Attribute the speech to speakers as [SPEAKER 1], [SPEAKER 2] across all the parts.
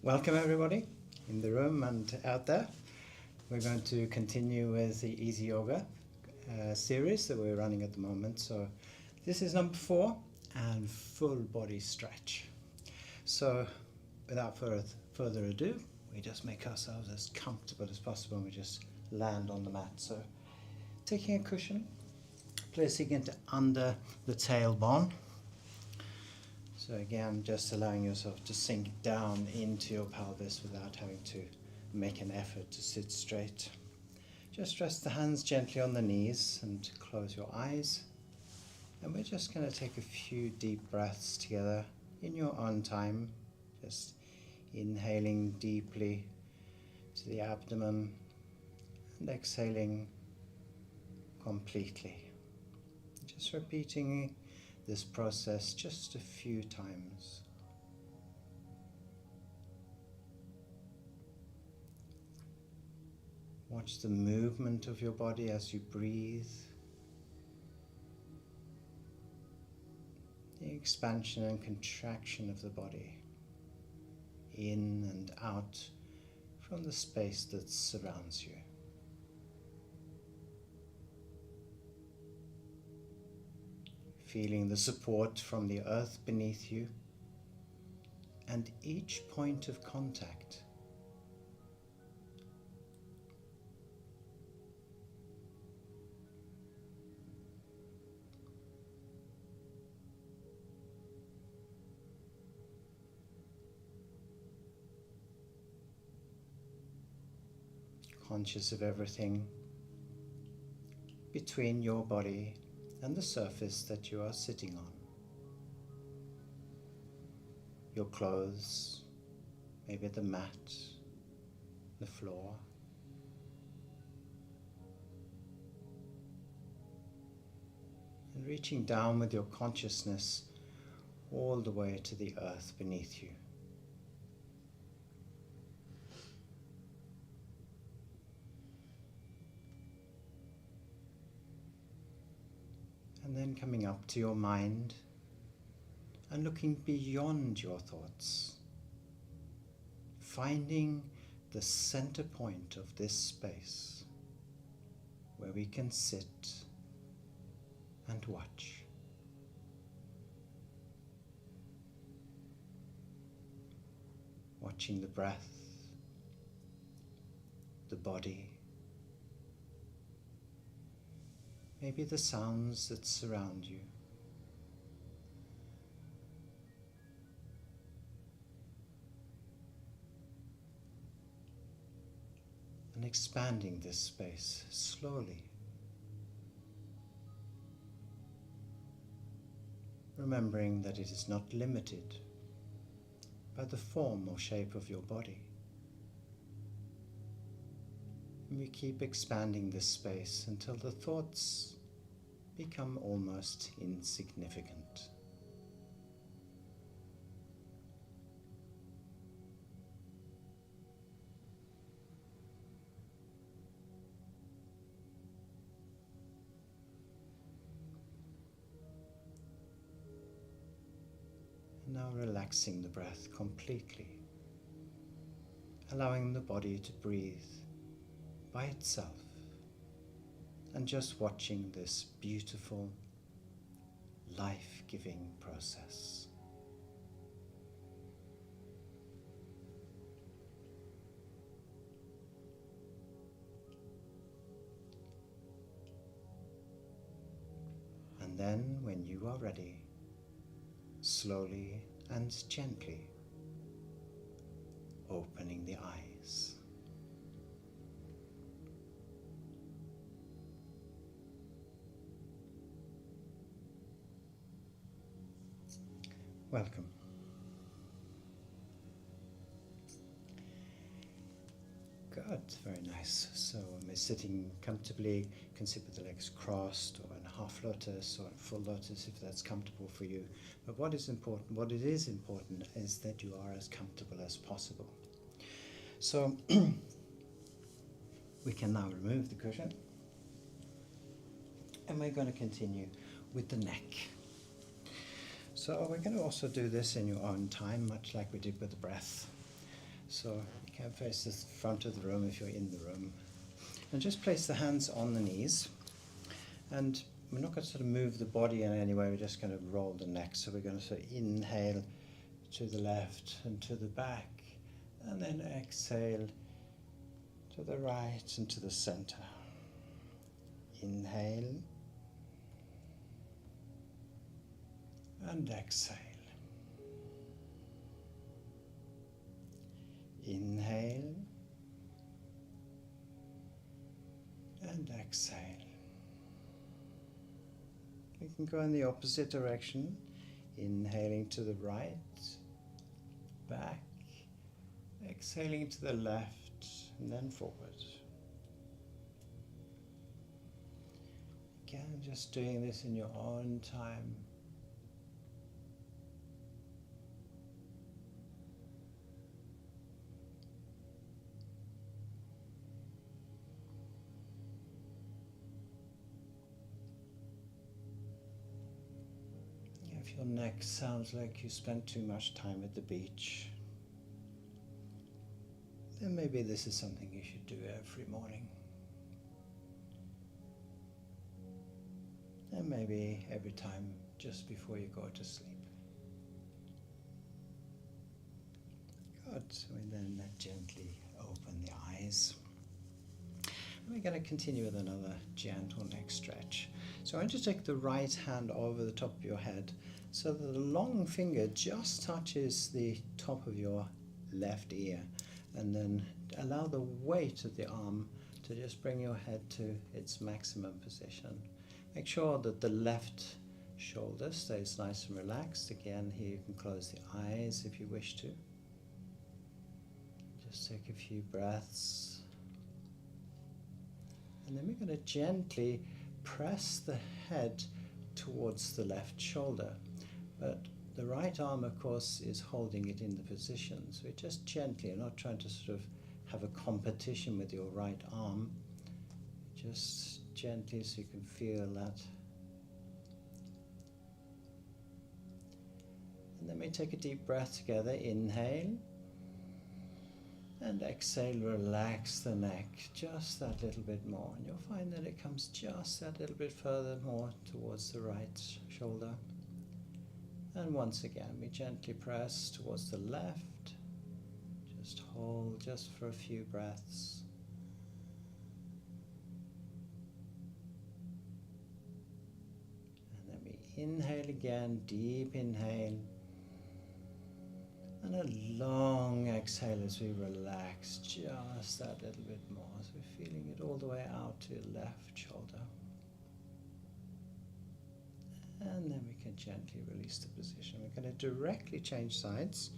[SPEAKER 1] Welcome everybody in the room and out there. We're going to continue with the Easy Yoga series that we're running at the moment. So this is number 4 and full body stretch. So without further ado, we just make ourselves as comfortable as possible and we just land on the mat. So taking a cushion, placing it under the tailbone. So again, just allowing yourself to sink down into your pelvis without having to make an effort to sit straight. Just rest the hands gently on the knees and close your eyes. And we're just going to take a few deep breaths together in your own time. Just inhaling deeply to the abdomen and exhaling completely. Just repeating this process just a few times. Watch the movement of your body as you breathe. The expansion and contraction of the body in and out from the space that surrounds you. Feeling the support from the earth beneath you and each point of contact. Conscious of everything between your body and the surface that you are sitting on. Your clothes, maybe the mat, the floor. And reaching down with your consciousness all the way to the earth beneath you. And then coming up to your mind and looking beyond your thoughts, finding the center point of this space where we can sit and watch. Watching the breath, the body, maybe the sounds that surround you. And expanding this space slowly. Remembering that it is not limited by the form or shape of your body. And we keep expanding this space until the thoughts become almost insignificant. And now relaxing the breath completely, allowing the body to breathe by itself, and just watching this beautiful, life-giving process. And then, when you are ready, slowly and gently opening the eyes. Welcome. Good, very nice. So when we're sitting comfortably, you can sit with the legs crossed or in a half lotus or in full lotus if that's comfortable for you. But what is important is that you are as comfortable as possible. So we can now remove the cushion and we're going to continue with the neck. So we're going to also do this in your own time, much like we did with the breath. So you can face the front of the room if you're in the room. And just place the hands on the knees. And we're not going to sort of move the body in any way, we're just going to roll the neck. So we're going to sort of inhale to the left and to the back, and then exhale to the right and to the center. Inhale and exhale. Inhale and exhale. We can go in the opposite direction, inhaling to the right, back, exhaling to the left, and then forward. Again, just doing this in your own time. If your neck sounds like you spent too much time at the beach, then maybe this is something you should do every morning. And maybe every time just before you go to sleep. Good. So we then gently open the eyes. We're going to continue with another gentle neck stretch. So I want you to take the right hand over the top of your head so that the long finger just touches the top of your left ear, and then allow the weight of the arm to just bring your head to its maximum position. Make sure that the left shoulder stays nice and relaxed. Again, here you can close the eyes if you wish to. Just take a few breaths. And then we're going to gently press the head towards the left shoulder. But the right arm, of course, is holding it in the position. So we're just gently, you're not trying to sort of have a competition with your right arm. Just gently so you can feel that. And then we take a deep breath together. Inhale. And exhale, relax the neck just that little bit more. And you'll find that it comes just that little bit further more towards the right shoulder. And once again, we gently press towards the left. Just hold just for a few breaths. And then we inhale again, deep inhale. And a long exhale as we relax just that little bit more. So we're feeling it all the way out to your left shoulder. And then we can gently release the position. We're going to directly change sides.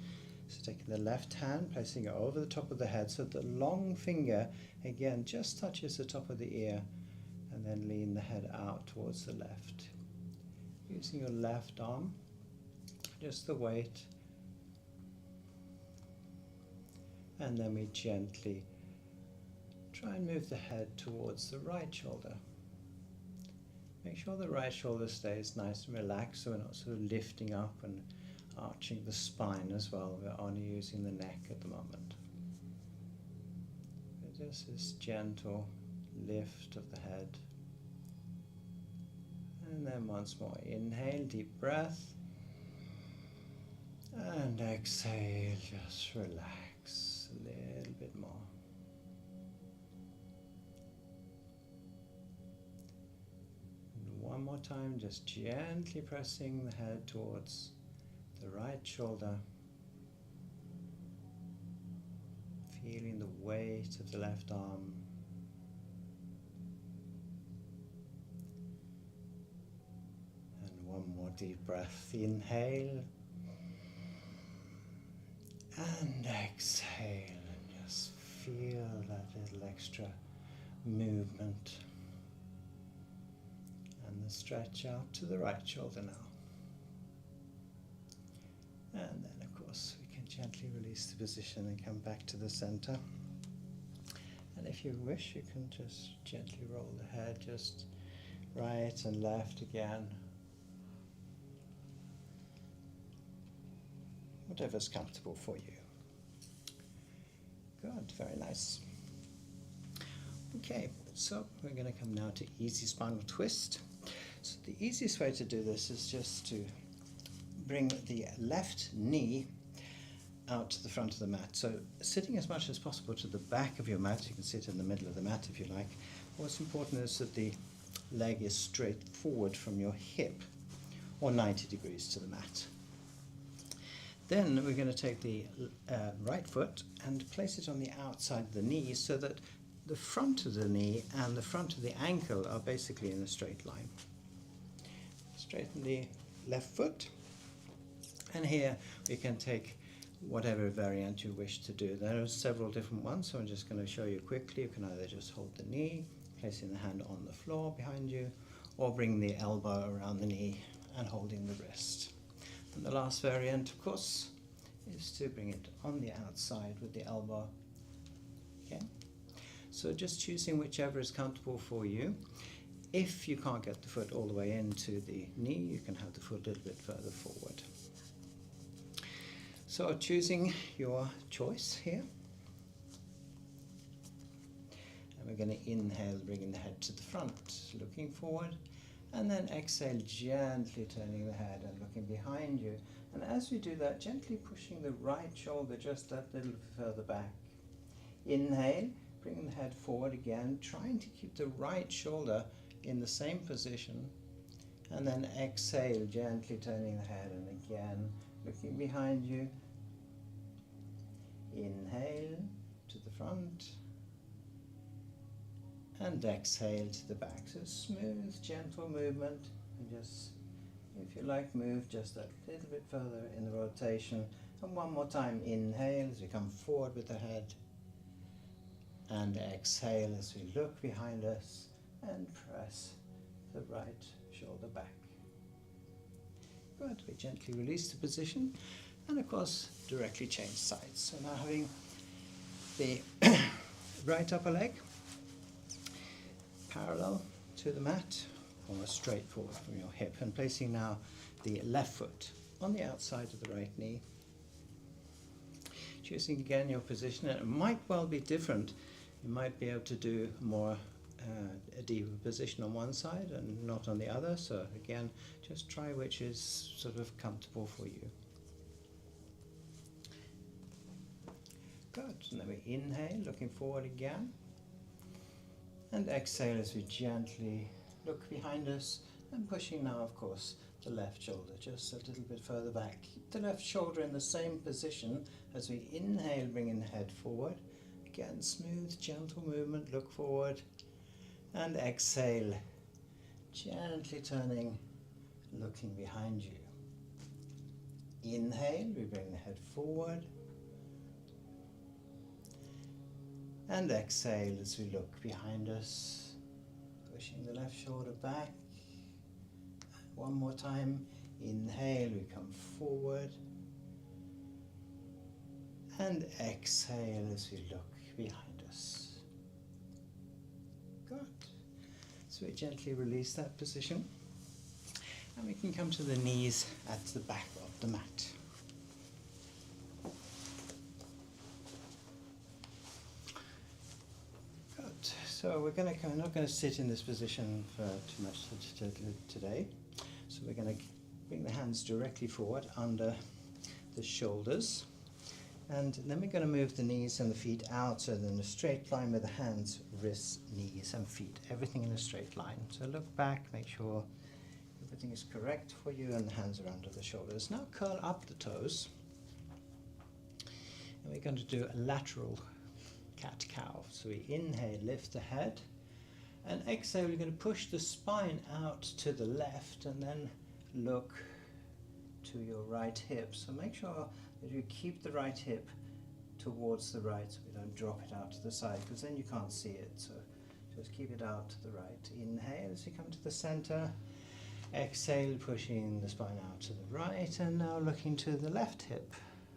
[SPEAKER 1] So taking the left hand, placing it over the top of the head so the long finger again just touches the top of the ear, and then lean the head out towards the left. Using your left arm, just the weight. And then we gently try and move the head towards the right shoulder. Make sure the right shoulder stays nice and relaxed so we're not sort of lifting up and arching the spine as well. We're only using the neck at the moment. But just this gentle lift of the head. And then once more, inhale, deep breath. And exhale, just relax a little bit more. One more time, just gently pressing the head towards the right shoulder. Feeling the weight of the left arm. And one more deep breath. Inhale. And exhale. And just feel that little extra movement. And the stretch out to the right shoulder now. And then of course we can gently release the position and come back to the center. And if you wish, you can just gently roll the head just right and left again. whatever's comfortable for you. Good, very nice. Okay, so we're going to come now to easy spinal twist. So the easiest way to do this is just to bring the left knee out to the front of the mat. So sitting as much as possible to the back of your mat. You can sit in the middle of the mat if you like. What's important is that the leg is straight forward from your hip, or 90 degrees to the mat. Then we're going to take the right foot and place it on the outside of the knee so that the front of the knee and the front of the ankle are basically in a straight line. Straighten the left foot, and here we can take whatever variant you wish to do. There are several different ones, so I'm just going to show you quickly. You can either just hold the knee, placing the hand on the floor behind you, or bring the elbow around the knee and holding the wrist. And the last variant, of course, is to bring it on the outside with the elbow. Okay? So just choosing whichever is comfortable for you. If you can't get the foot all the way into the knee, you can have the foot a little bit further forward. So choosing your choice here. And we're going to inhale, bringing the head to the front, looking forward. And then exhale, gently turning the head and looking behind you. And as we do that, gently pushing the right shoulder just that little further back. Inhale, bringing the head forward again, trying to keep the right shoulder in the same position. And then exhale, gently turning the head and again looking behind you. Inhale to the front. And exhale to the back. So smooth, gentle movement. And just, if you like, move just a little bit further in the rotation. And one more time, inhale as we come forward with the head. And exhale as we look behind us and press the right shoulder back. Good. We gently release the position. And of course, directly change sides. So now having the right upper leg parallel to the mat, or straight forward from your hip, and placing now the left foot on the outside of the right knee. Choosing again your position, and it might well be different. You might be able to do more a deeper position on one side and not on the other, so again, just try which is sort of comfortable for you. Good, and then we inhale, looking forward again. And exhale as we gently look behind us and pushing now, of course, the left shoulder just a little bit further back. Keep the left shoulder in the same position as we inhale, bringing the head forward. Again, smooth, gentle movement, look forward. And exhale, gently turning, looking behind you. Inhale, we bring the head forward. And exhale as we look behind us, pushing the left shoulder back. One more time, inhale, we come forward. And exhale as we look behind us. Good. So we gently release that position. And we can come to the knees at the back of the mat. So we're not going to sit in this position for too much today. So we're going to bring the hands directly forward under the shoulders. And then we're going to move the knees and the feet out, so they're in a straight line with the hands, wrists, knees and feet. Everything in a straight line. So look back, make sure everything is correct for you, and the hands are under the shoulders. Now curl up the toes. And we're going to do a lateral cat-cow. So we inhale, lift the head, and exhale, we're going to push the spine out to the left and then look to your right hip. So make sure that you keep the right hip towards the right, so we don't drop it out to the side, because then you can't see it. So just keep it out to the right. Inhale as you come to the center. Exhale, pushing the spine out to the right, and now looking to the left hip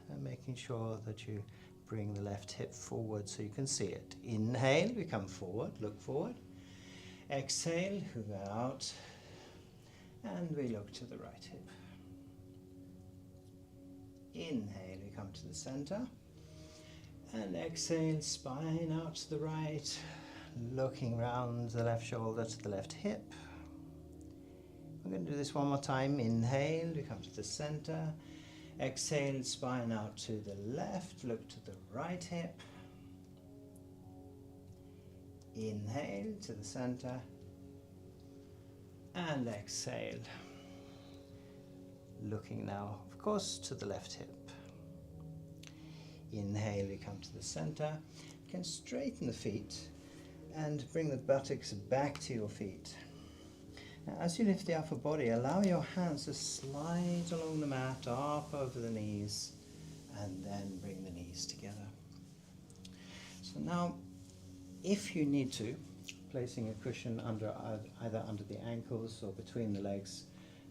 [SPEAKER 1] and making sure that you bring the left hip forward so you can see it. Inhale, we come forward, look forward. Exhale, we go out, and we look to the right hip. Inhale, we come to the center. And exhale, spine out to the right, looking round the left shoulder to the left hip. We're going to do this one more time. Inhale, we come to the center. Exhale, spine out to the left, look to the right hip. Inhale to the center. And exhale. Looking now, of course, to the left hip. Inhale, we come to the center. You can straighten the feet and bring the buttocks back to your feet. Now, as you lift the upper body, allow your hands to slide along the mat, up over the knees, and then bring the knees together. So now, if you need to, placing a cushion under either under the ankles or between the legs,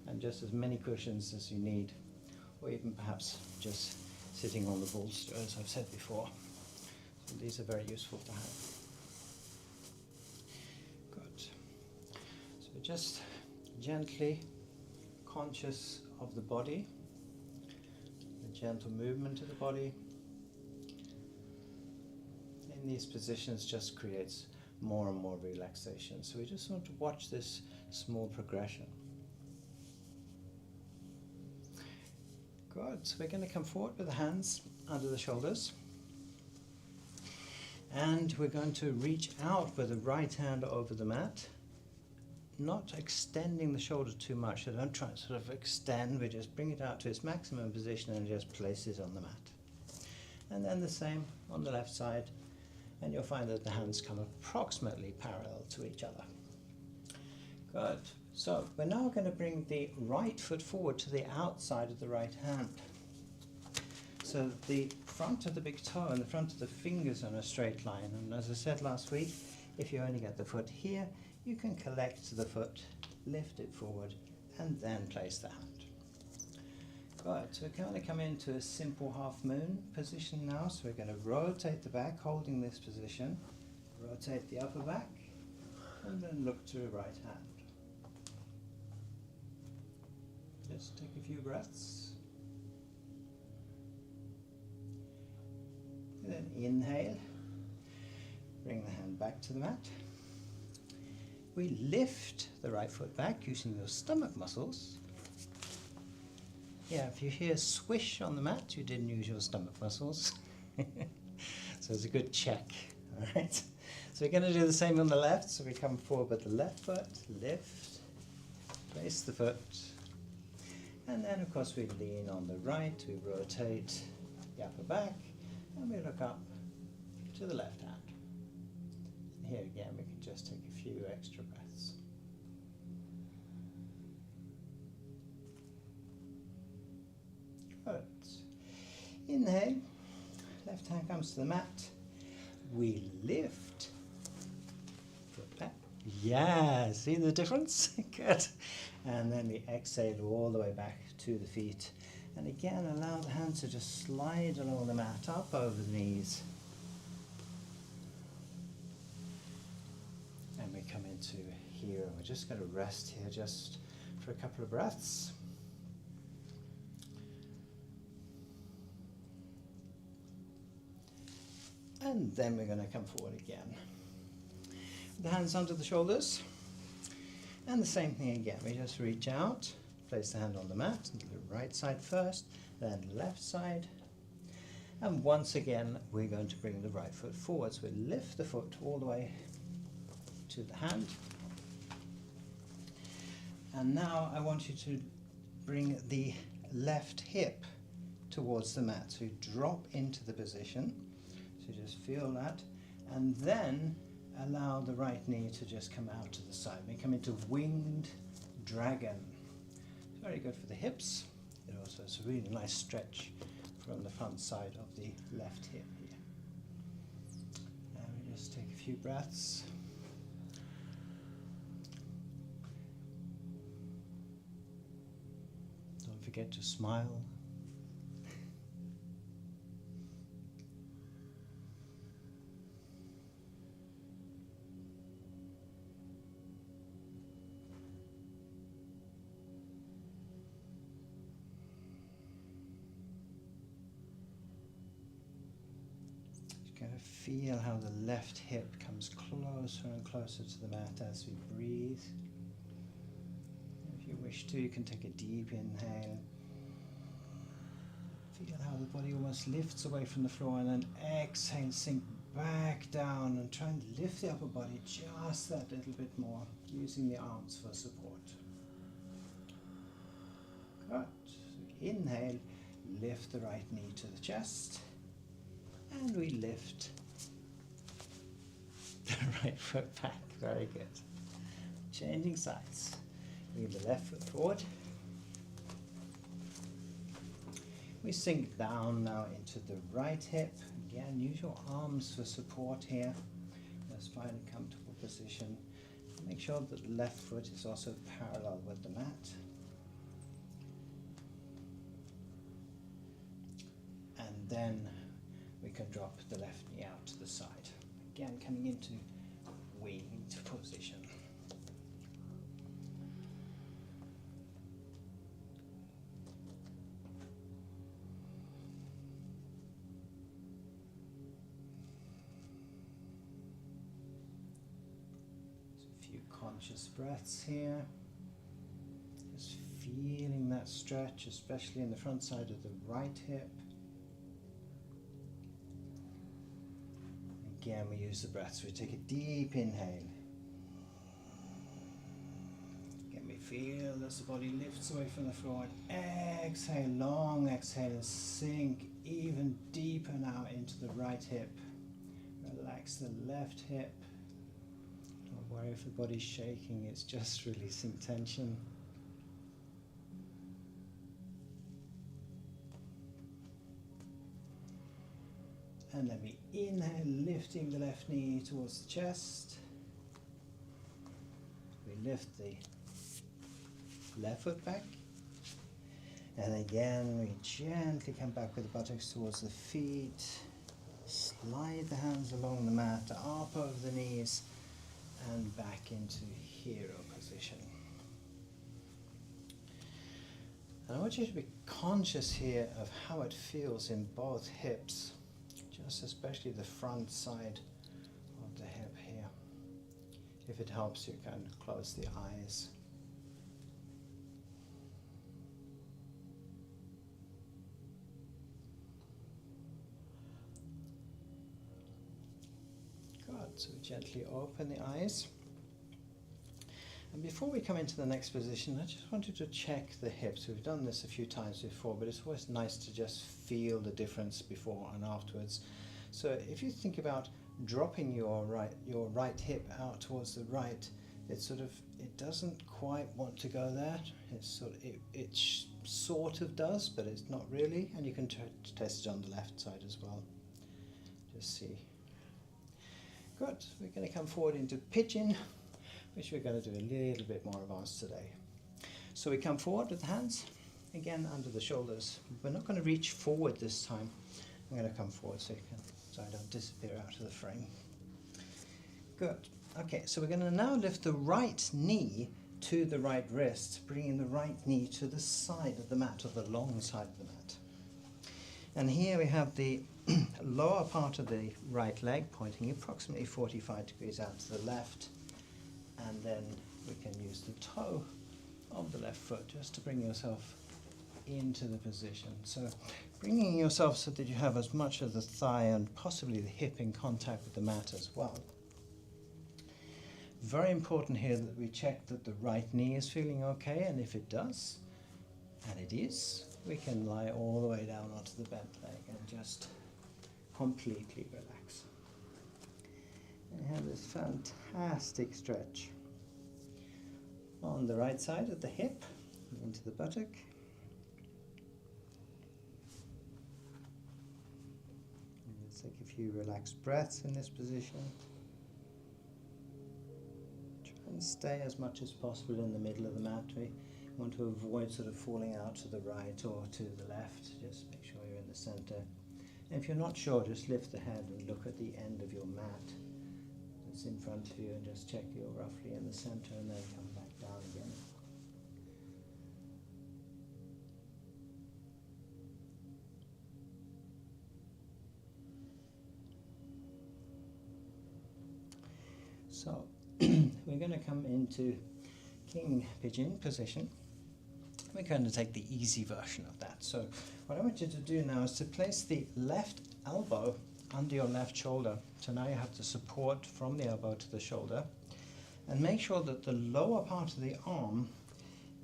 [SPEAKER 1] and just as many cushions as you need, or even perhaps just sitting on the bolster, as I've said before. So these are very useful to have. Good. So just gently conscious of the body, the gentle movement of the body. In these positions just creates more and more relaxation. So we just want to watch this small progression. Good. So we're going to come forward with the hands under the shoulders. And we're going to reach out with the right hand over the mat, not extending the shoulder too much. So don't try to sort of extend, we just bring it out to its maximum position and just place it on the mat. And then the same on the left side, and you'll find that the hands come approximately parallel to each other. Good. So we're now going to bring the right foot forward to the outside of the right hand. So the front of the big toe and the front of the fingers on a straight line. And as I said last week, if you only get the foot here, you can collect the foot, lift it forward, and then place the hand. Good. So we're going to come into a simple half moon position now. So we're going to rotate the back, holding this position, rotate the upper back, and then look to the right hand. Just take a few breaths. And then inhale. Bring the hand back to the mat. We lift the right foot back using your stomach muscles. Yeah, if you hear swish on the mat, you didn't use your stomach muscles. So it's a good check. All right. So we're going to do the same on the left. So we come forward with the left foot, lift, place the foot. And then, of course, we lean on the right, we rotate the upper back, and we look up to the left hand. And here again, we can just take a few extra breaths. Good. Inhale, left hand comes to the mat. We lift, foot back. Yeah, see the difference? Good. And then we exhale all the way back to the feet. And again, allow the hands to just slide along the mat, up over the knees. And we come into here. We're just going to rest here just for a couple of breaths. And then we're going to come forward again. The hands under the shoulders. And the same thing again, we just reach out, place the hand on the mat, the right side first, then left side. And once again, we're going to bring the right foot forward. So we lift the foot all the way to the hand. And now I want you to bring the left hip towards the mat. So you drop into the position. So just feel that. And then allow the right knee to just come out to the side. We come into winged dragon. It's very good for the hips. It also is a really nice stretch from the front side of the left hip here. And we just take a few breaths. Don't forget to smile. feel how the left hip comes closer and closer to the mat as we breathe. If you wish to, you can take a deep inhale. Feel how the body almost lifts away from the floor, and then exhale, sink back down and try and lift the upper body just that little bit more, using the arms for support. Good. So inhale, lift the right knee to the chest, and we lift the right foot back. Very good. Changing sides. Move the left foot forward. We sink down now into the right hip. Again, use your arms for support here. Just find a comfortable position. Make sure that the left foot is also parallel with the mat. And then we can drop the left knee out to the side. Again, coming into winged position. Conscious breaths here, just feeling that stretch, especially in the front side of the right hip. Again, we use the breaths. We take a deep inhale. Again, we feel as the body lifts away from the floor. Exhale, long exhale, and sink even deeper now into the right hip. Relax the left hip. Don't worry if the body's shaking, it's just releasing tension. And then we inhale, lifting the left knee towards the chest. We lift the left foot back. And again, we gently come back with the buttocks towards the feet. Slide the hands along the mat, up over the knees, and back into hero position. And I want you to be conscious here of how it feels in both hips, just especially the front side of the hip here. If it helps, you can close the eyes. Good, so gently open the eyes. And before we come into the next position, I just wanted to check the hips. We've done this a few times before, but it's always nice to just feel the difference before and afterwards. So if you think about dropping your right hip out towards the right, it doesn't quite want to go there. It sort of does, but it's not really. And you can test it on the left side as well. Just see. Good. We're going to come forward into pigeon, which we're going to do a little bit more advanced today. So we come forward with the hands, again under the shoulders. We're not going to reach forward this time. I'm going to come forward so I don't disappear out of the frame. Good. Okay, so we're going to now lift the right knee to the right wrist, bringing the right knee to the side of the mat, or the long side of the mat. And here we have the lower part of the right leg pointing approximately 45 degrees out to the left, and then we can use the toe of the left foot just to bring yourself into the position. So bringing yourself so that you have as much of the thigh and possibly the hip in contact with the mat as well. Very important here that we check that the right knee is feeling okay, and if it does, and it is, we can lie all the way down onto the bent leg and just completely relax. And have this fantastic stretch on the right side of the hip, into the buttock. And let's take a few relaxed breaths in this position. Try and stay as much as possible in the middle of the mat. We want to avoid sort of falling out to the right or to the left. Just make sure you're in the center. And if you're not sure, just lift the head and look at the end of your mat that's in front of you, and just check you're roughly in the center, and then come back down again. So we're going to come into king pigeon position. We're going to take the easy version of that. So what I want you to do now is to place the left elbow under your left shoulder. So now you have the support from the elbow to the shoulder, and make sure that the lower part of the arm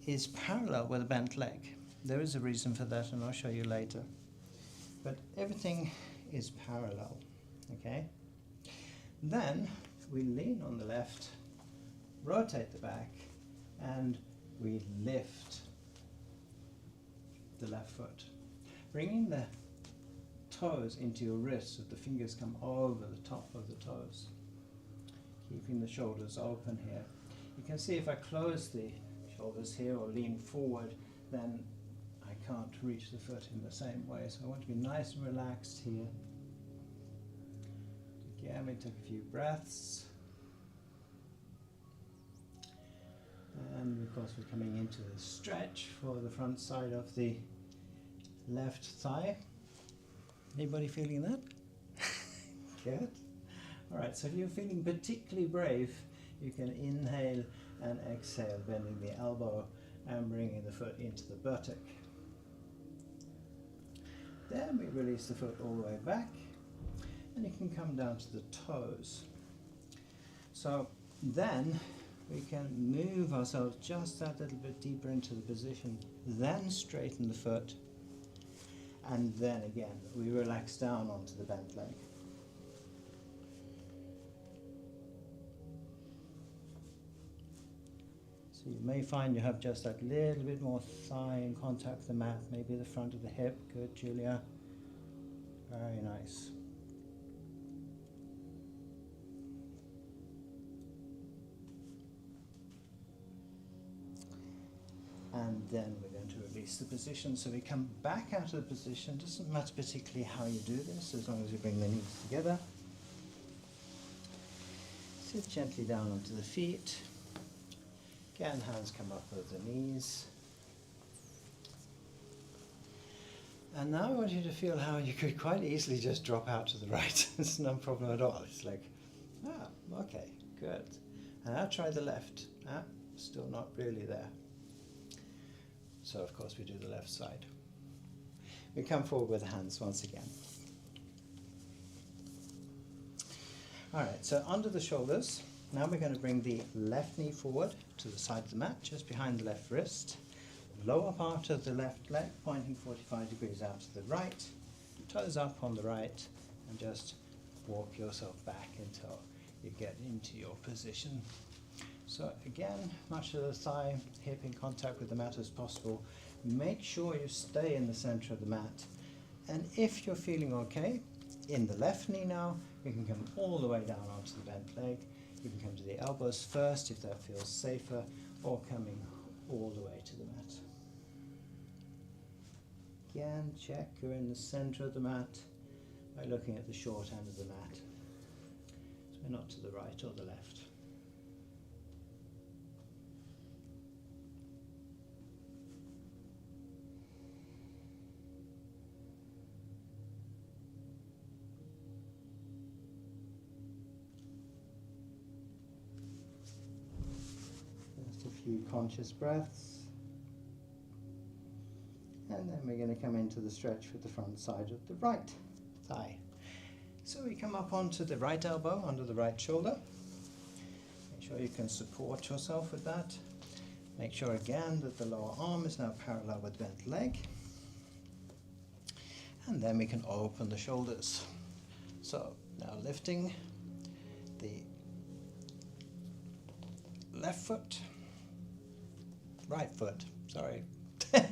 [SPEAKER 1] is parallel with a bent leg. There is a reason for that, and I'll show you later. But everything is parallel, okay? Then we lean on the left, rotate the back, and we lift the left foot, bringing the toes into your wrists so the fingers come over the top of the toes, keeping the shoulders open here. You can see if I close the shoulders here or lean forward, then I can't reach the foot in the same way. So I want to be nice and relaxed here. Again, we take a few breaths. And of course we're coming into the stretch for the front side of the left thigh. Anybody feeling that? Good. Alright, so if you're feeling particularly brave, you can inhale and exhale, bending the elbow and bringing the foot into the buttock. Then we release the foot all the way back, and you can come down to the toes. So then we can move ourselves just that little bit deeper into the position, then straighten the foot, and then again we relax down onto the bent leg. So you may find you have just that little bit more thigh in contact with the mat, maybe the front of the hip. Good, Julia. Very nice. And then we're going to release the position. So we come back out of the position. Doesn't matter particularly how you do this, as long as you bring the knees together. Sit gently down onto the feet. Again, hands come up over the knees. And now I want you to feel how you could quite easily just drop out to the right. It's no problem at all. It's like, okay, good. And now try the left. Still not really there. So of course we do the left side. We come forward with the hands once again. Alright, so under the shoulders, now we're going to bring the left knee forward to the side of the mat, just behind the left wrist. Lower part of the left leg pointing 45 degrees out to the right. Toes up on the right, and just walk yourself back until you get into your position. So again, much of the thigh, hip in contact with the mat as possible. Make sure you stay in the center of the mat. And if you're feeling okay, in the left knee now, you can come all the way down onto the bent leg. You can come to the elbows first if that feels safer, or coming all the way to the mat. Again, check you're in the center of the mat by looking at the short end of the mat. So we're not to the right or the left. Just a few conscious breaths. And then we're going to come into the stretch with the front side of the right thigh. So we come up onto the right elbow, under the right shoulder. Make sure you can support yourself with that. Make sure again that the lower arm is now parallel with the bent leg. And then we can open the shoulders. So now lifting the left foot, right foot, sorry. And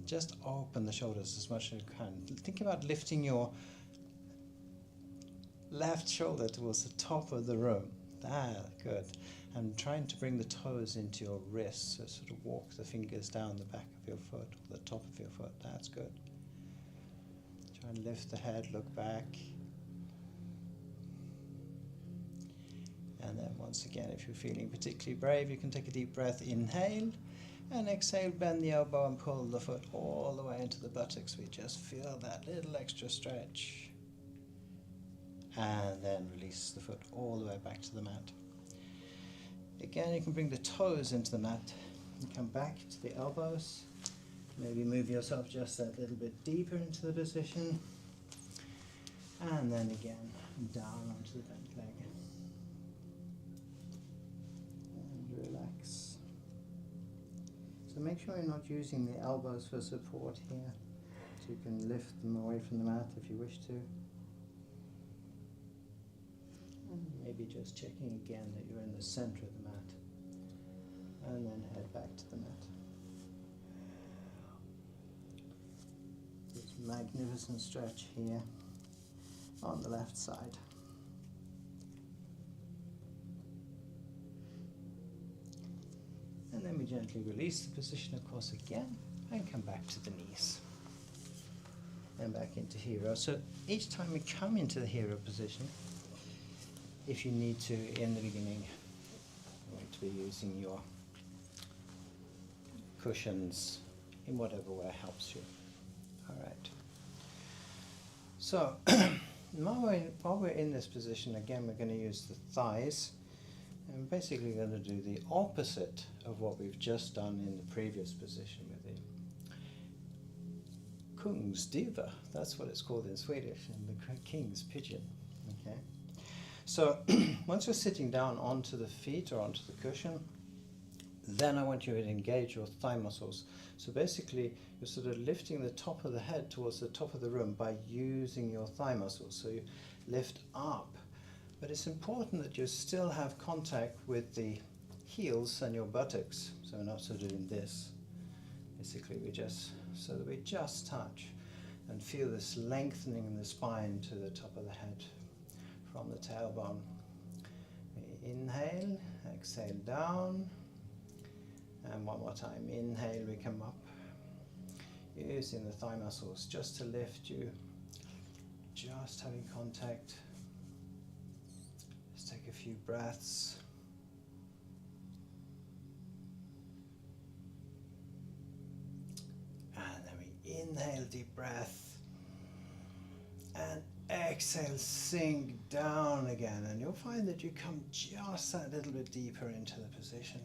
[SPEAKER 1] just open the shoulders as much as you can. Think about lifting your left shoulder towards the top of the room. Good. And trying to bring the toes into your wrists, so sort of walk the fingers down the back of your foot, or the top of your foot. That's good. Try and lift the head, look back. And then once again, if you're feeling particularly brave, you can take a deep breath, inhale, and exhale, bend the elbow and pull the foot all the way into the buttocks. We just feel that little extra stretch. and then release the foot all the way back to the mat. Again, you can bring the toes into the mat and come back to the elbows. Maybe move yourself just that little bit deeper into the position, and then again down onto the bent leg and relax. So make sure you're not using the elbows for support here, so you can lift them away from the mat if you wish to. And maybe just checking again that you're in the center of the mat, and then head back to the mat. This magnificent stretch here on the left side. And then we gently release the position, of course, again, and come back to the knees. And back into hero. So each time we come into the hero position, if you need to, in the beginning, you're going to be using your cushions in whatever way helps you. All right. So while we're in this position, again, we're going to use the thighs, and we're basically going to do the opposite of what we've just done in the previous position with the Kung's diva. That's what it's called in Swedish, and the king's pigeon. Okay. So once you're sitting down onto the feet or onto the cushion, then I want you to engage your thigh muscles. So basically, you're sort of lifting the top of the head towards the top of the room by using your thigh muscles. So you lift up, but it's important that you still have contact with the heels and your buttocks. So we're not sort of doing this. Basically, so that we just touch and feel this lengthening in the spine to the top of the head from the tailbone. We inhale, exhale down, and one more time. Inhale, we come up, using the thigh muscles just to lift you, just having contact. Just take a few breaths. And then we inhale, deep breath, and exhale, sink down again, and you'll find that you come just that little bit deeper into the position.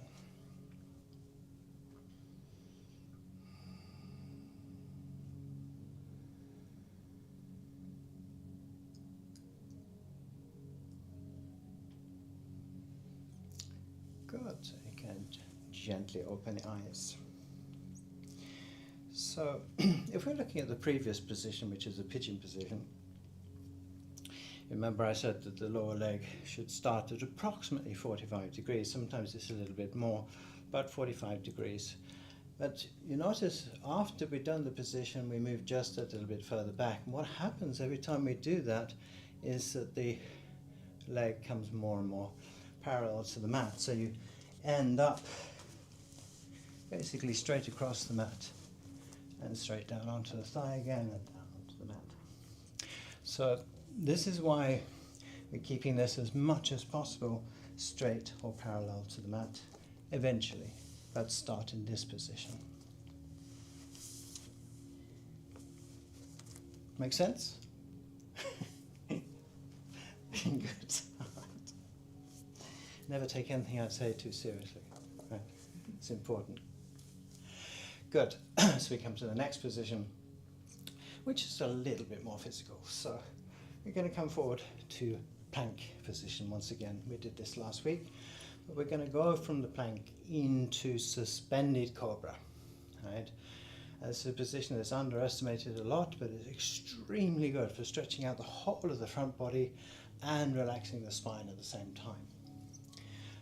[SPEAKER 1] Good, so you can gently open the eyes. So if we're looking at the previous position, which is the pigeon position, remember I said that the lower leg should start at approximately 45 degrees. Sometimes it's a little bit more, about 45 degrees. But you notice after we've done the position, we move just a little bit further back. And what happens every time we do that is that the leg comes more and more parallel to the mat. So you end up basically straight across the mat and straight down onto the thigh again and down onto the mat. So this is why we're keeping this as much as possible straight or parallel to the mat eventually. Let's start in this position. Make sense? Good. Never take anything I say too seriously. Right? It's important. Good. So we come to the next position, which is a little bit more physical. So we're going to come forward to plank position once again. We did this last week, but we're going to go from the plank into suspended cobra. Right? It's a position that's underestimated a lot, but it's extremely good for stretching out the whole of the front body and relaxing the spine at the same time.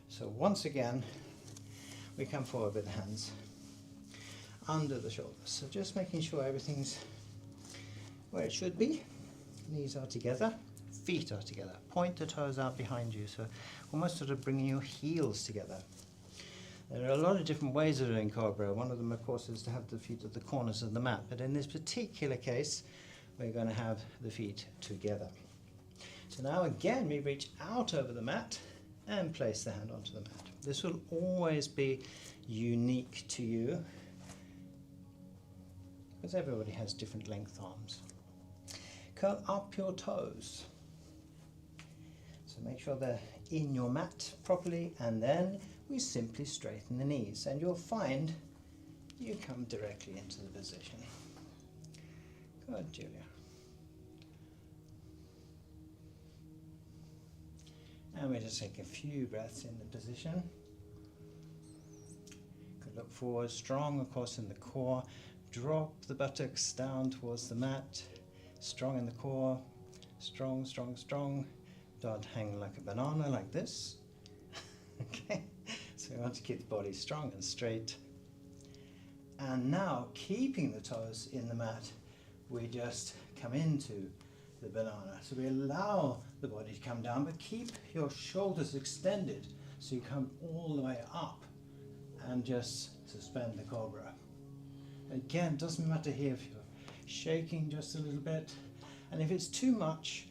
[SPEAKER 1] So once again, we come forward with the hands under the shoulders. So just making sure everything's where it should be. Knees are together, feet are together. Point the toes out behind you, so almost sort of bringing your heels together. There are a lot of different ways of doing cobra. One of them, of course, is to have the feet at the corners of the mat. But in this particular case, we're going to have the feet together. So now again, we reach out over the mat and place the hand onto the mat. This will always be unique to you because everybody has different length arms. Curl up your toes. So make sure they're in your mat properly, and then we simply straighten the knees, and you'll find you come directly into the position. Good, Julia. And we just take a few breaths in the position. Could look forward, strong of course in the core. Drop the buttocks down towards the mat. Strong in the core. Strong, strong, strong. Don't hang like a banana like this. Okay, so we want to keep the body strong and straight. And now, keeping the toes in the mat, we just come into the banana. So we allow the body to come down, but keep your shoulders extended so you come all the way up and just suspend the cobra. Again, doesn't matter here if you're shaking just a little bit, and if it's too much,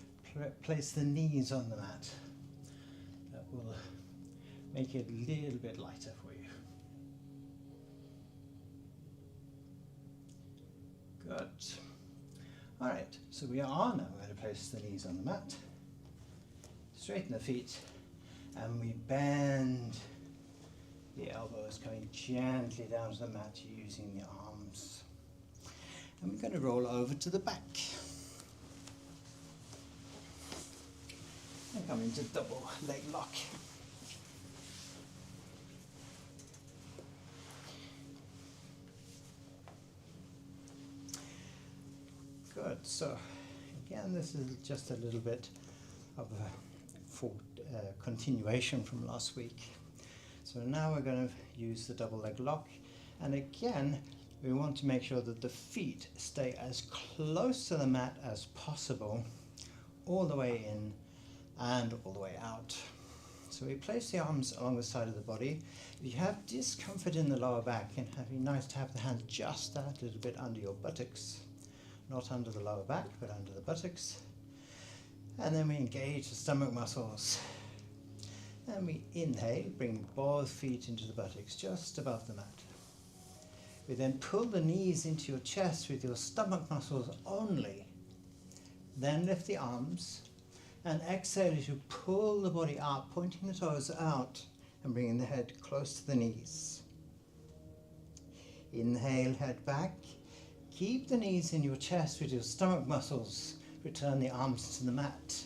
[SPEAKER 1] place the knees on the mat. That will make it a little bit lighter for you. Good. All right, so we are now going to place the knees on the mat, straighten the feet, and we bend the elbows, coming gently down to the mat using the arms. And we're going to roll over to the back. And come into double leg lock. Good, so again this is just a little bit of a continuation from last week. So now we're going to use the double leg lock, and again we want to make sure that the feet stay as close to the mat as possible, all the way in and all the way out. So we place the arms along the side of the body. If you have discomfort in the lower back, it would be nice to have the hands just a little bit under your buttocks. Not under the lower back, but under the buttocks. And then we engage the stomach muscles. And we inhale, bring both feet into the buttocks, just above the mat. We then pull the knees into your chest with your stomach muscles only. Then lift the arms, and exhale as you pull the body up, pointing the toes out and bringing the head close to the knees. Inhale, head back. Keep the knees in your chest with your stomach muscles. Return the arms to the mat.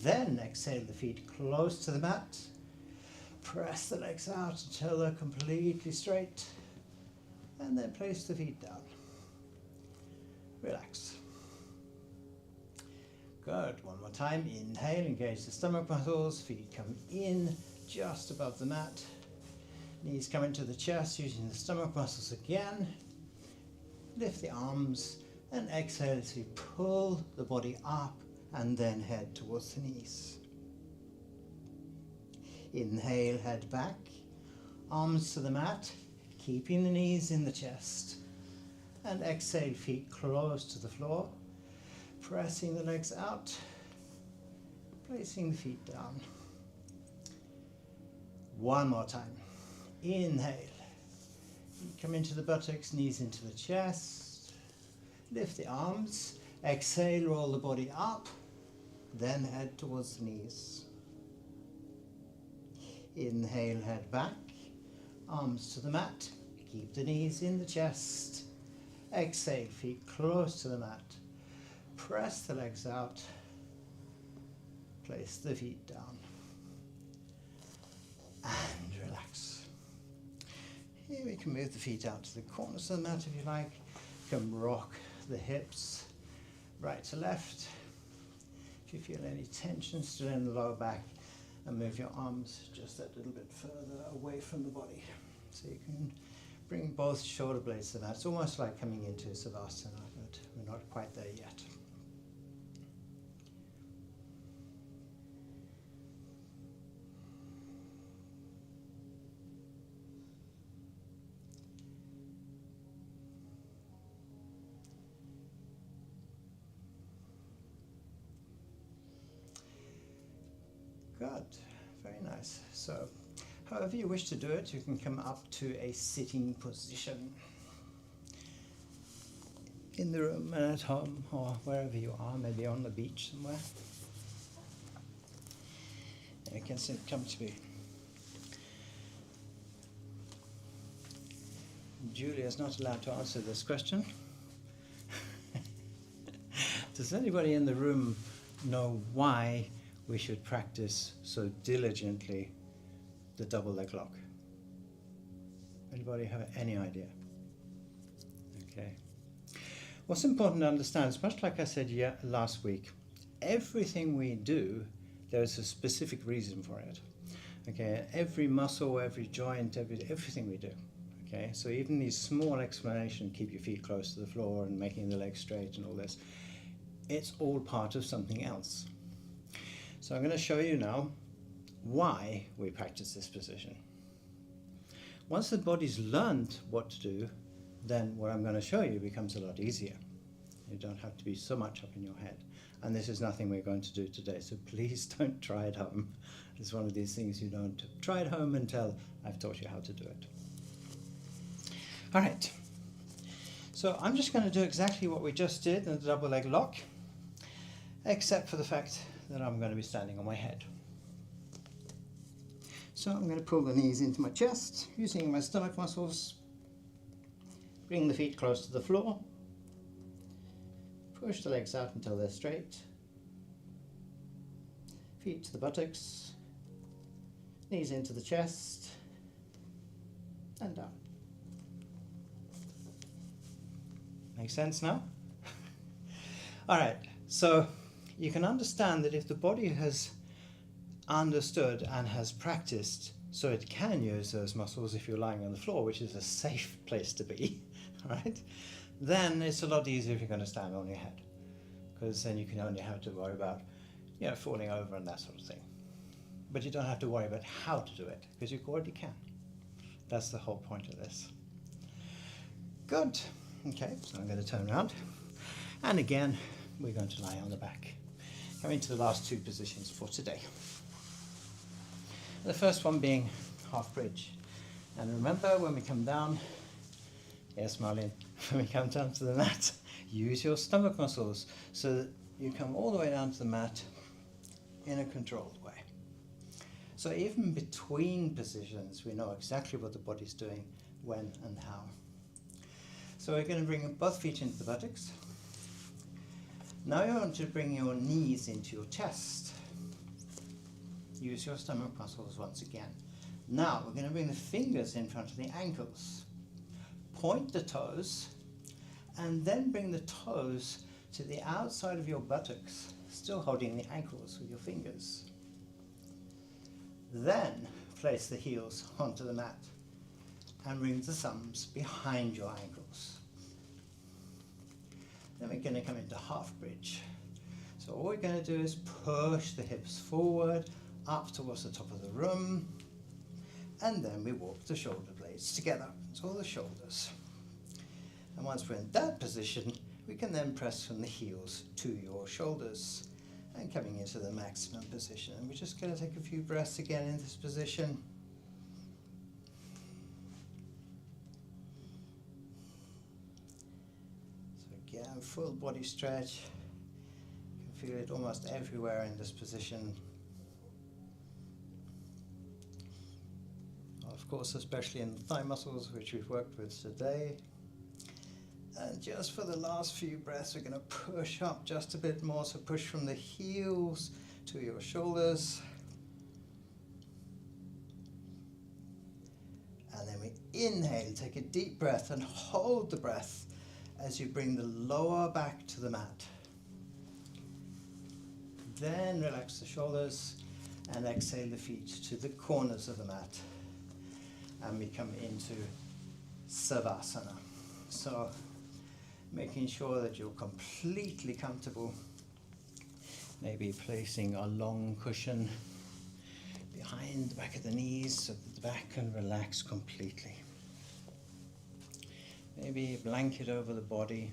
[SPEAKER 1] Then exhale the feet close to the mat. Press the legs out until they're completely straight. And then place the feet down. Relax. Good. One more time. Inhale, engage the stomach muscles. Feet come in just above the mat. Knees come into the chest using the stomach muscles again. Lift the arms and exhale as you pull the body up and then head towards the knees. Inhale, head back. Arms to the mat, keeping the knees in the chest. And exhale, feet close to the floor. Pressing the legs out, placing the feet down. One more time. Inhale. Come into the buttocks, knees into the chest. Lift the arms. Exhale, roll the body up. Then head towards the knees. Inhale, head back. Arms to the mat. Keep the knees in the chest. Exhale, feet close to the mat. Press the legs out. Place the feet down. And relax. Here we can move the feet out to the corners of the mat if you like. You can rock the hips right to left. If you feel any tension still in the lower back, and move your arms just that little bit further away from the body. So you can bring both shoulder blades to the mat. It's almost like coming into Savasana, but we're not quite there yet. Good, very nice. So, however you wish to do it, you can come up to a sitting position. In the room and at home, or wherever you are, maybe on the beach somewhere. I can sit comfortably. Julia is not allowed to answer this question. Does anybody in the room know why we should practice so diligently the double leg lock? Anybody have any idea? Okay. What's important to understand is, much like I said last week, everything we do, there's a specific reason for it. Okay, every muscle, every joint, everything we do. Okay, so even these small explanations, keep your feet close to the floor and making the legs straight and all this, it's all part of something else. So I'm going to show you now why we practice this position. Once the body's learned what to do, then what I'm going to show you becomes a lot easier. You don't have to be so much up in your head. And this is nothing we're going to do today, so please don't try it home. It's one of these things you don't try at home until I've taught you how to do it. All right, so I'm just going to do exactly what we just did in the double leg lock, except for the fact that I'm going to be standing on my head. So I'm going to pull the knees into my chest, using my stomach muscles, bring the feet close to the floor, push the legs out until they're straight, feet to the buttocks, knees into the chest, and down. Make sense now? All right, so you can understand that if the body has understood and has practiced so it can use those muscles if you're lying on the floor, which is a safe place to be, right? Then it's a lot easier if you're going to stand on your head, because then you can only have to worry about, falling over and that sort of thing. But you don't have to worry about how to do it, because you already can. That's the whole point of this. Good. Okay, so I'm going to turn around, and again we're going to lie on the back. Coming to the last two positions for today. The first one being half bridge. And remember, when we come down, yes Marlene, when we come down to the mat, use your stomach muscles so that you come all the way down to the mat in a controlled way. So even between positions, we know exactly what the body's doing, when and how. So we're going to bring both feet into the buttocks. Now you want to bring your knees into your chest. Use your stomach muscles once again. Now we're going to bring the fingers in front of the ankles. Point the toes, and then bring the toes to the outside of your buttocks, still holding the ankles with your fingers. Then place the heels onto the mat and bring the thumbs behind your ankles. Then we're going to come into half bridge. So all we're going to do is push the hips forward, up towards the top of the room, and then we walk the shoulder blades together, so the shoulders. And once we're in that position, we can then press from the heels to your shoulders, and coming into the maximum position. And we're just going to take a few breaths again in this position. Again, full body stretch. You can feel it almost everywhere in this position. Of course, especially in the thigh muscles, which we've worked with today. And just for the last few breaths, we're going to push up just a bit more. So push from the heels to your shoulders. And then we inhale, take a deep breath and hold the breath as you bring the lower back to the mat. Then relax the shoulders and exhale the feet to the corners of the mat. And we come into Savasana. So making sure that you're completely comfortable. Maybe placing a long cushion behind the back of the knees so that the back can relax completely. Maybe a blanket over the body.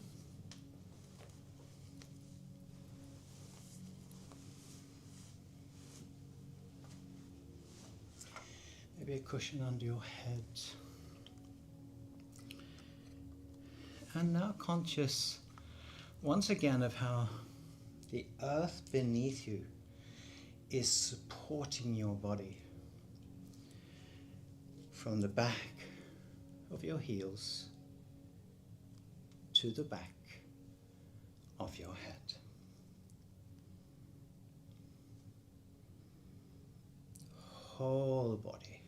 [SPEAKER 1] Maybe a cushion under your head. And now conscious once again of how the earth beneath you is supporting your body from the back of your heels to the back of your head. Whole body.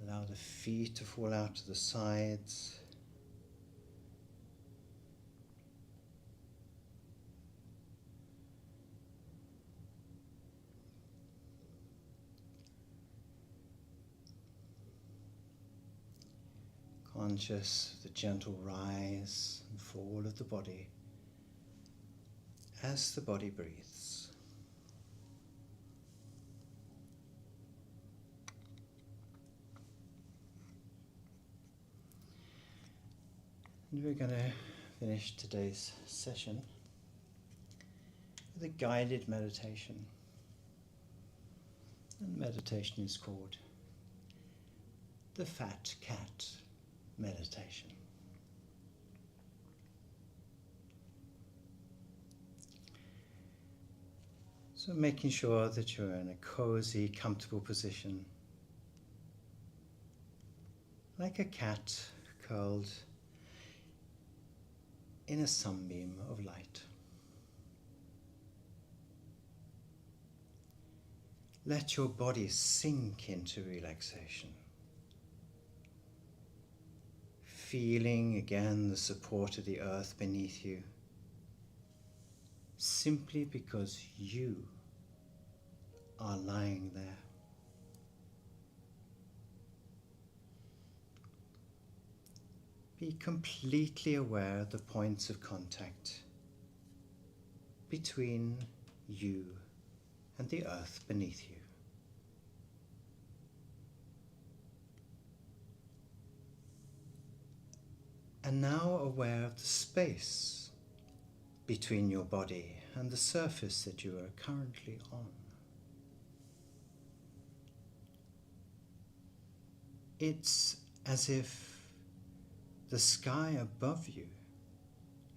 [SPEAKER 1] Allow the feet to fall out to the sides. Conscious of the gentle rise and fall of the body as the body breathes. And we're going to finish today's session with a guided meditation. And the meditation is called the Fat Cat Meditation. So making sure that you're in a cozy, comfortable position, like a cat curled in a sunbeam of light. Let your body sink into relaxation, feeling again the support of the earth beneath you, simply because you are lying there. Be completely aware of the points of contact between you and the earth beneath you. And now aware of the space between your body and the surface that you are currently on. It's as if the sky above you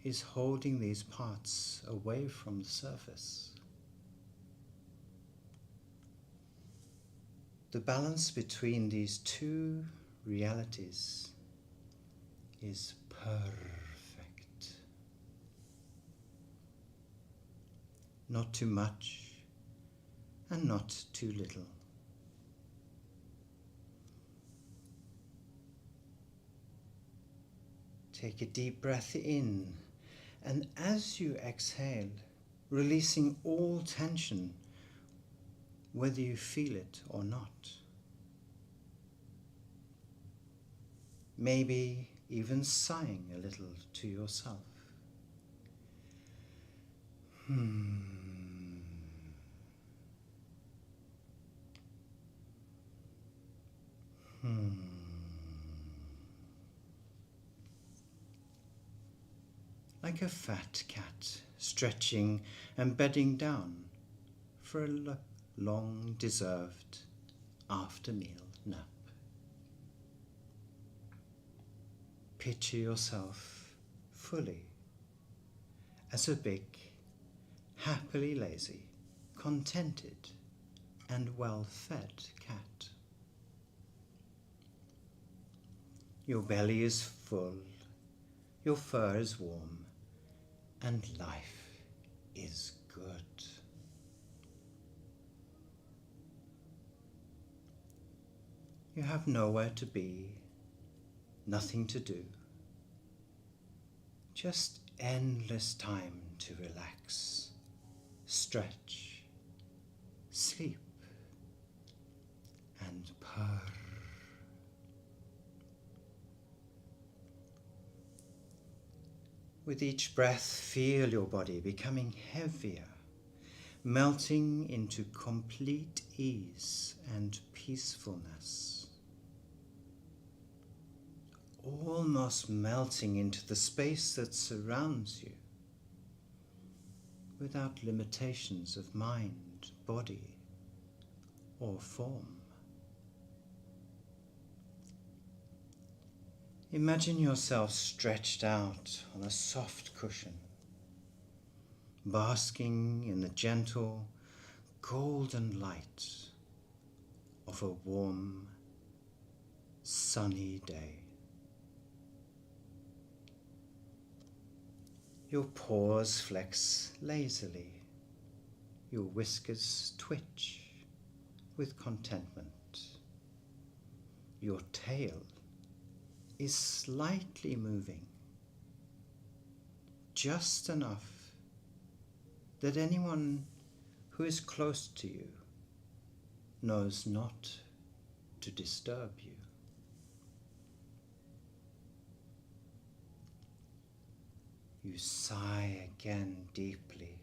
[SPEAKER 1] is holding these parts away from the surface. The balance between these two realities is perfect. Not too much and not too little. Take a deep breath in, and as you exhale, releasing all tension, whether you feel it or not. Maybe even sighing a little to yourself. Like a fat cat stretching and bedding down for a long deserved after-meal nap. Picture yourself fully as a big, happily lazy, contented and well-fed cat. Your belly is full, your fur is warm, and life is good. You have nowhere to be, nothing to do, just endless time to relax, stretch, sleep, and purr. With each breath, feel your body becoming heavier, melting into complete ease and peacefulness. Almost melting into the space that surrounds you, without limitations of mind, body, or form. Imagine yourself stretched out on a soft cushion, basking in the gentle golden light of a warm, sunny day. Your paws flex lazily, your whiskers twitch with contentment. Your tail is slightly moving, just enough that anyone who is close to you knows not to disturb you. You sigh again deeply.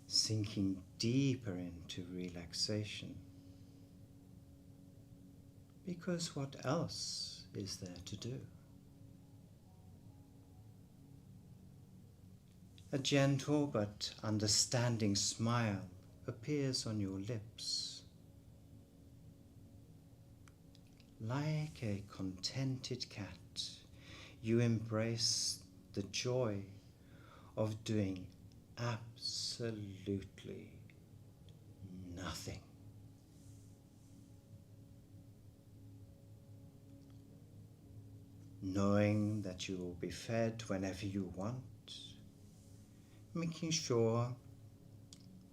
[SPEAKER 1] Sinking deeper into relaxation. Because what else is there to do? A gentle but understanding smile appears on your lips. Like a contented cat, you embrace the joy of doing absolutely nothing. Knowing that you will be fed whenever you want, making sure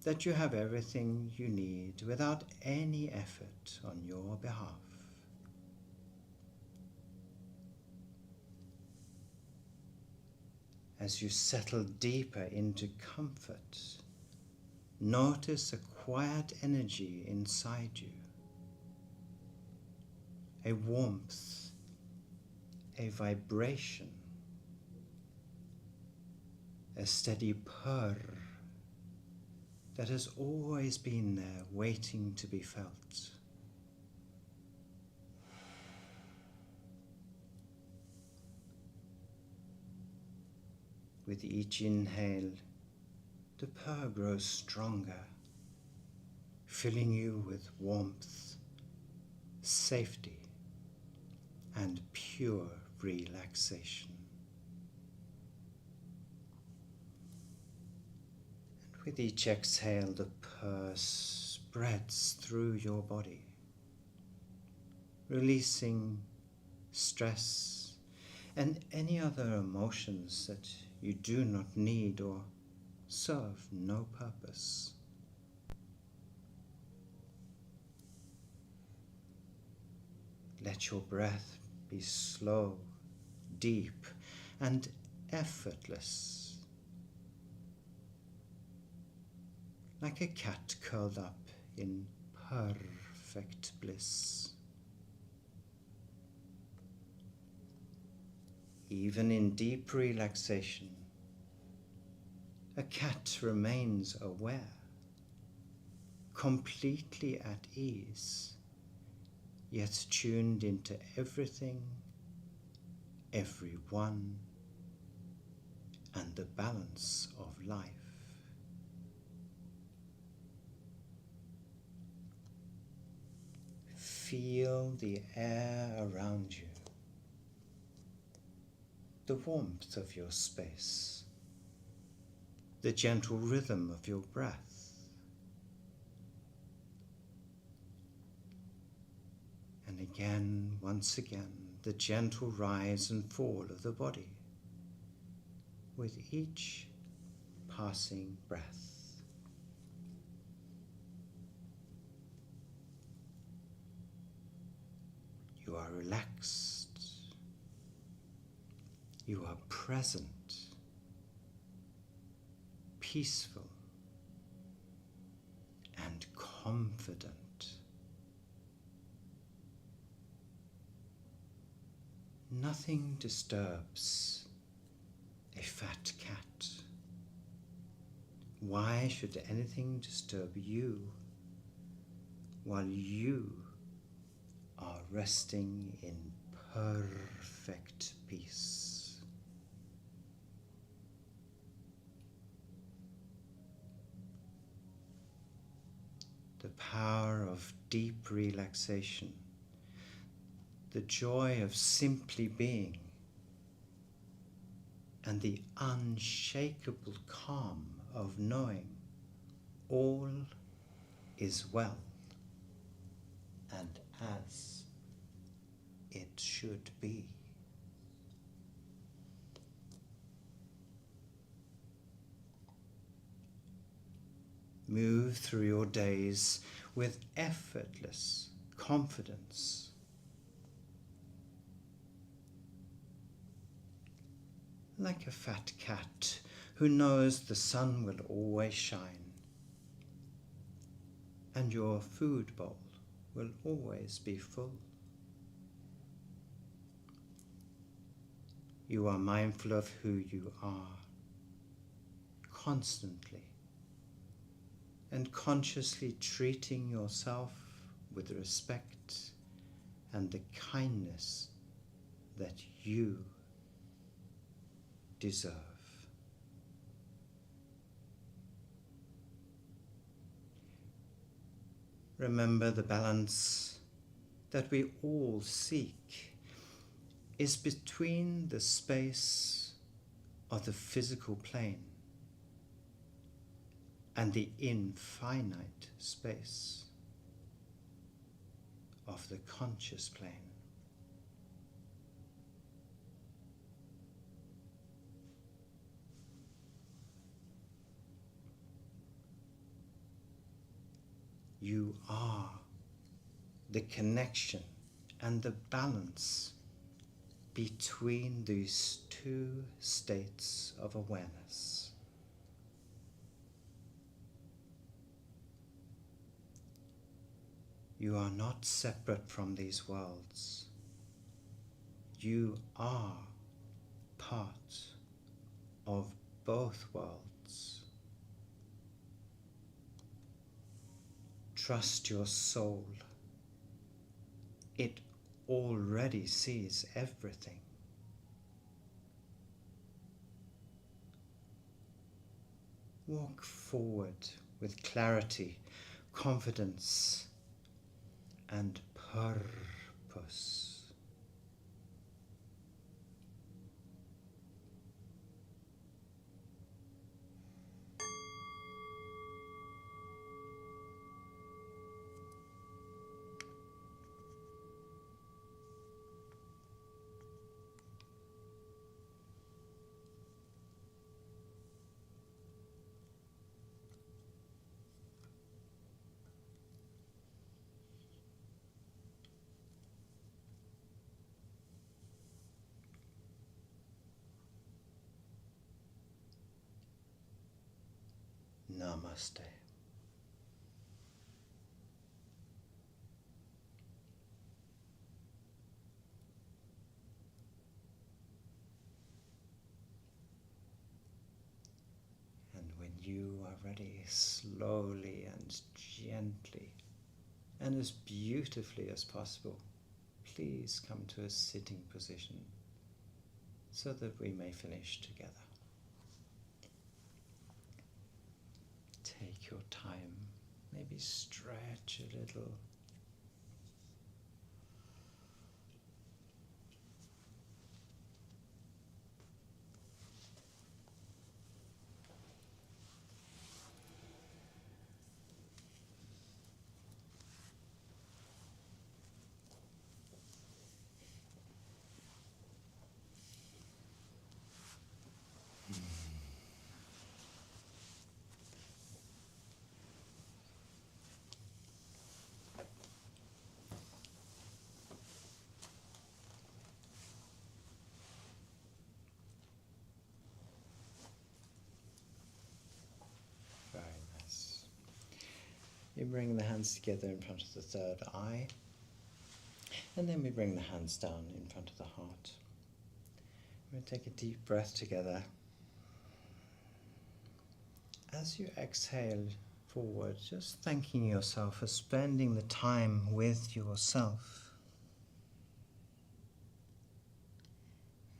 [SPEAKER 1] that you have everything you need without any effort on your behalf. As you settle deeper into comfort, notice a quiet energy inside you, a warmth, a vibration, a steady purr that has always been there waiting to be felt. With each inhale, the purr grows stronger, filling you with warmth, safety, and pure relaxation. And with each exhale, the purr spreads through your body, releasing stress and any other emotions that you do not need or serve no purpose. Let your breath be slow, deep, and effortless, like a cat curled up in perfect bliss. Even in deep relaxation, a cat remains aware, completely at ease, yet tuned into everything, everyone, and the balance of life. Feel the air around you, the warmth of your space, the gentle rhythm of your breath, and again, once again, the gentle rise and fall of the body with each passing breath. You are relaxed. You are present, peaceful, and confident. Nothing disturbs a fat cat. Why should anything disturb you while you are resting in perfect peace? The power of deep relaxation, the joy of simply being, and the unshakable calm of knowing all is well and as it should be. Move through your days with effortless confidence. Like a fat cat who knows the sun will always shine, and your food bowl will always be full. You are mindful of who you are constantly, and consciously treating yourself with respect and the kindness that you deserve. Remember, the balance that we all seek is between the space of the physical plane and the infinite space of the conscious plane. You are the connection and the balance between these two states of awareness. You are not separate from these worlds. You are part of both worlds. Trust your soul. It already sees everything. Walk forward with clarity, confidence, and purpose. Namaste. And when you are ready, slowly and gently, and as beautifully as possible, please come to a sitting position so that we may finish together. Take your time, maybe stretch a little. Very nice. You bring the hands together in front of the third eye, and then we bring the hands down in front of the heart. We'll take a deep breath together. As you exhale forward, just thanking yourself for spending the time with yourself.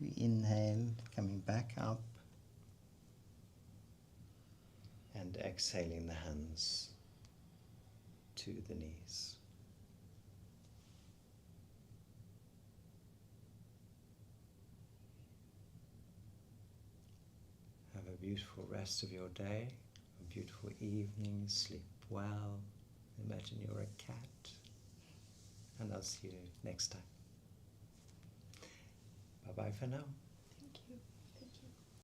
[SPEAKER 1] You inhale, coming back up, and exhaling the hands to the knees. beautiful rest of your day, a beautiful evening, sleep well. Imagine you're a cat. And I'll see you next time. Bye-bye for now.
[SPEAKER 2] Thank you.